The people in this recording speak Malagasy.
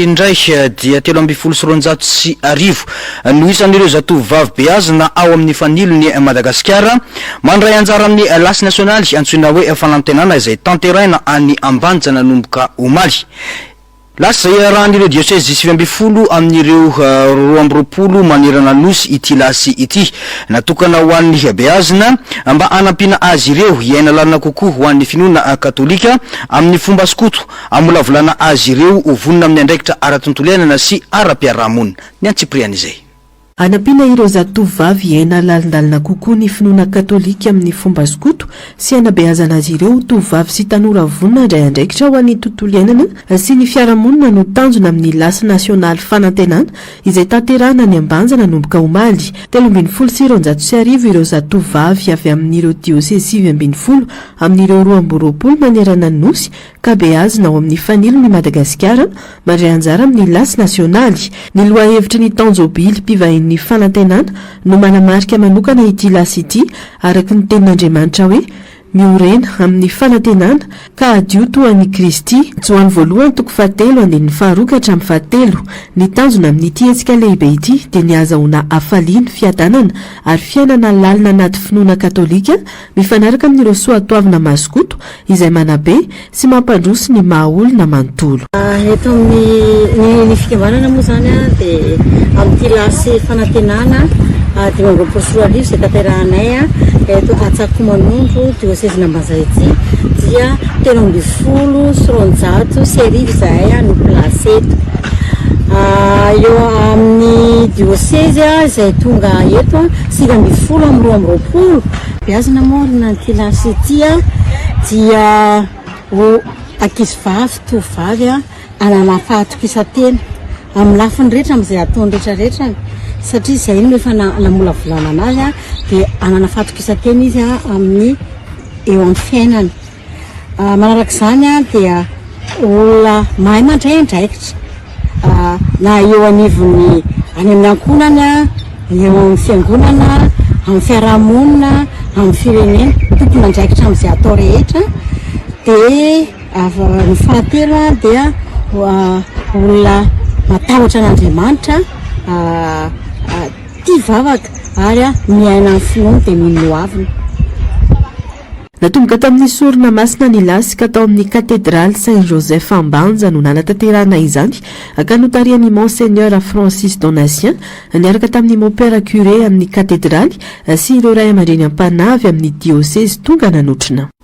Indray dia 320 sy arivo no isan'ireo zatovovavy beazina ao amin'ny fanilony Madagasikara mandray anjara amin'ny lasy nasionaly antsoina hoe fanantenana izay tanteraina any Ambanja nanomboka omaly. Lasa zay rahan'ireo diocèse 20 amin'ireo 20 manerana nosy ity lasy ity natokana ho an'ny beazina mba hanampiana azy ireo iaina lalina kokoa ho an'ny finoana katolika amin'ny fomba skoto amolavolana azy ireo ho vonona amin'ny andraikitra ara-tontolo iainana sy ara-piarahamonina. Ny Antsipriana izay. Anampiana ireo zatovovavy iaina lalindalina kokoa ny finoana katolika amin'ny fomba skoto sy hanabeazana azy ireo tovovavy sy tanora vonona indray andraikitra ho an'ny tontolo iainana sy ny fiarahamonina no tanjona amin'ny lasy nasionaly fanantenana izay tanterahana ny Ambanja nanomboka omaly. 320 ireo zatovovavy avy amin'ireo diocèse 20 amin'ireo 20 manerana nosy ka beazina ao amin'ny fanilony Madagasikara mandray anjara amin'ny lasy nasionaly. Ny lohahevitry ny Tanjobily mpivahin'ny fanantenana no manamarika manokana ity lasy ity araka ny tenin'Andriamanitra hoe miorena amin'ny fanantenana ka adio toan'i Kristy Joany voalohany toko 7:7 ny tanjona amin'ity hetsika lehibe ity dia ny azahoana hafaliana fiadanana ary fiainana lalina anaty finoana katolika mifanaraka amin'ireo soatoavina masokoto izay manabe sy mampandroso ny mahaolona manontolo. Eto amin'ny fikambanana moa zany dia amin'ity lasy fanantenana dimanjato sy roa arivo izay tanterahanay eto Atsako-Manondro diocèse Ambanja ity dia 320 sy arivo izahay no plasy eto. Eo amin'ny diocèse izay tonga eto 20 amin'ny 20 beazina moa n'ity lasy ity dia ankizivavy tovovavy anana fahatokisantena amin'ny lafiny rehetra amin'izay ataony rehetrarehetra satria izay no efa namolavolana anazy dia anana fahatokisantena izy amin'ny eo amin'ny fiainany. Manaraka izany dia olona mahay mandray andraikitra na eo anivony any amin'ny ankonany eo amin'ny fiangonana amin'ny fiarahamonina amin'ny firenena tokony andraikitra amin'izay atao rehetra. Dia ny fahatelo dia olona matahotra an'Andriamanitra tia vavaka ary miaina amin'ny finoana dia minoavina. Natomboka tamin'ny sorona masina ny lasy ka tao amin'ny katedraly Saint-Joseph Ambanja no nanatanterahana izany ka notarian'i Monseigneur Francis Donatien niaraka tamin'ny Mon-Père Curé amin'ny katedraly sy ireo ray aman-dreny am-panavy amin'ny diocèse tonga nanotrina.